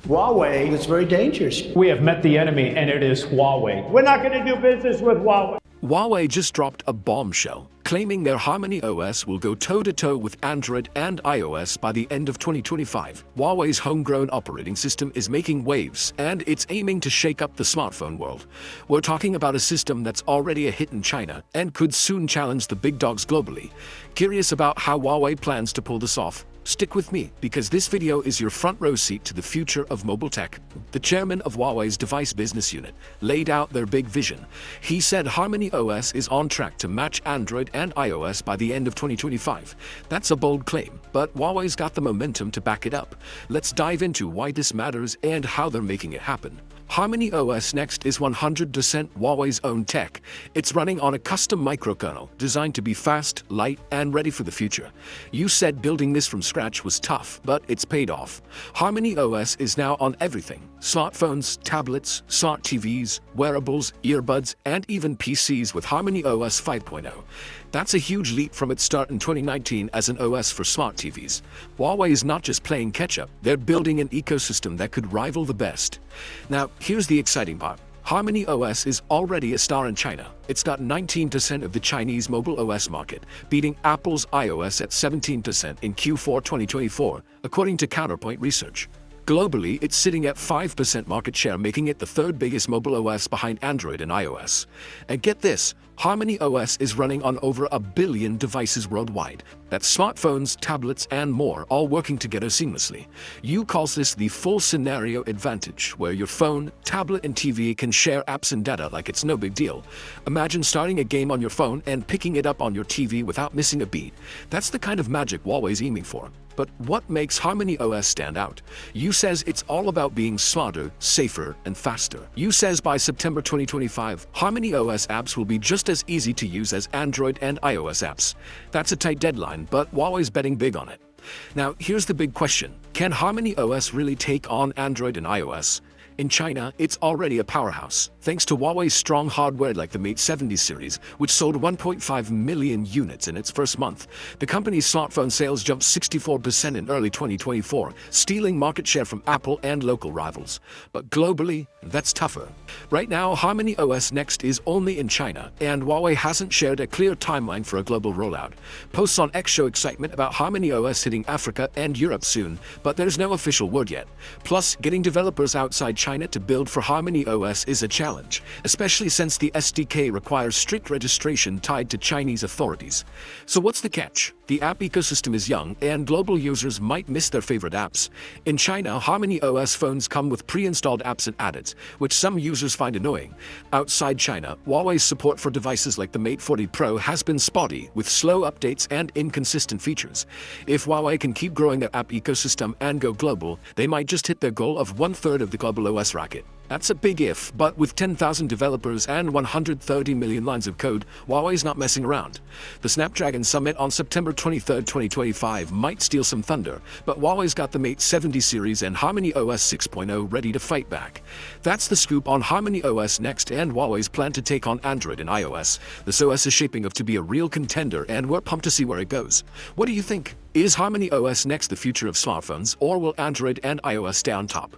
Huawei is very dangerous. We have met the enemy, and it is Huawei. We're not going to do business with Huawei. Huawei just dropped a bombshell, claiming their HarmonyOS will go toe-to-toe with Android and iOS by the end of 2025. Huawei's homegrown operating system is making waves, and it's aiming to shake up the smartphone world. We're talking about a system that's already a hit in China and could soon challenge the big dogs globally. Curious about how Huawei plans to pull this off? Stick with me, because this video is your front row seat to the future of mobile tech. The chairman of Huawei's device business unit laid out their big vision. He said HarmonyOS is on track to match Android and iOS by the end of 2025. That's a bold claim, but Huawei's got the momentum to back it up. Let's dive into why this matters and how they're making it happen. HarmonyOS Next is 100% Huawei's own tech. It's running on a custom microkernel designed to be fast, light, and ready for the future. You said building this from scratch was tough, but it's paid off. HarmonyOS is now on everything: smartphones, tablets, smart TVs, wearables, earbuds, and even PCs with HarmonyOS 5.0. That's a huge leap from its start in 2019 as an OS for smart TVs. Huawei is not just playing catch-up, they're building an ecosystem that could rival the best. Now, here's the exciting part. HarmonyOS is already a star in China. It's got 19% of the Chinese mobile OS market, beating Apple's iOS at 17% in Q4 2024, according to Counterpoint Research. Globally, it's sitting at 5% market share, making it the third biggest mobile OS behind Android and iOS. And get this, HarmonyOS is running on over 1 billion devices worldwide. That's smartphones, tablets, and more, all working together seamlessly. You calls this the full scenario advantage, where your phone, tablet, and TV can share apps and data like it's no big deal. Imagine starting a game on your phone and picking it up on your TV without missing a beat. That's the kind of magic Huawei's aiming for. But what makes HarmonyOS stand out? You says it's all about being smarter, safer, and faster. You says by September 2025, HarmonyOS apps will be just as easy to use as Android and iOS apps. That's a tight deadline, but Huawei's betting big on it. Now, here's the big question. Can HarmonyOS really take on Android and iOS? In China, it's already a powerhouse, thanks to Huawei's strong hardware like the Mate 70 series, which sold 1.5 million units in its first month. The company's smartphone sales jumped 64% in early 2024, stealing market share from Apple and local rivals. But globally, that's tougher. Right now, HarmonyOS Next is only in China, and Huawei hasn't shared a clear timeline for a global rollout. Posts on X show excitement about HarmonyOS hitting Africa and Europe soon, but there's no official word yet. Plus, getting developers outside China to build for HarmonyOS is a challenge, especially since the SDK requires strict registration tied to Chinese authorities. So what's the catch? The app ecosystem is young, and global users might miss their favorite apps. In China, HarmonyOS phones come with pre-installed apps and add-ins, which some users find annoying. Outside China, Huawei's support for devices like the Mate 40 Pro has been spotty, with slow updates and inconsistent features. If Huawei can keep growing their app ecosystem and go global, they might just hit their goal of 1/3 of the global OS racket. That's a big if, but with 10,000 developers and 130 million lines of code, Huawei's not messing around. The Snapdragon Summit on September 23, 2025 might steal some thunder, but Huawei's got the Mate 70 series and HarmonyOS 6.0 ready to fight back. That's the scoop on HarmonyOS Next and Huawei's plan to take on Android and iOS. This OS is shaping up to be a real contender, and we're pumped to see where it goes. What do you think? Is HarmonyOS Next the future of smartphones, or will Android and iOS stay on top?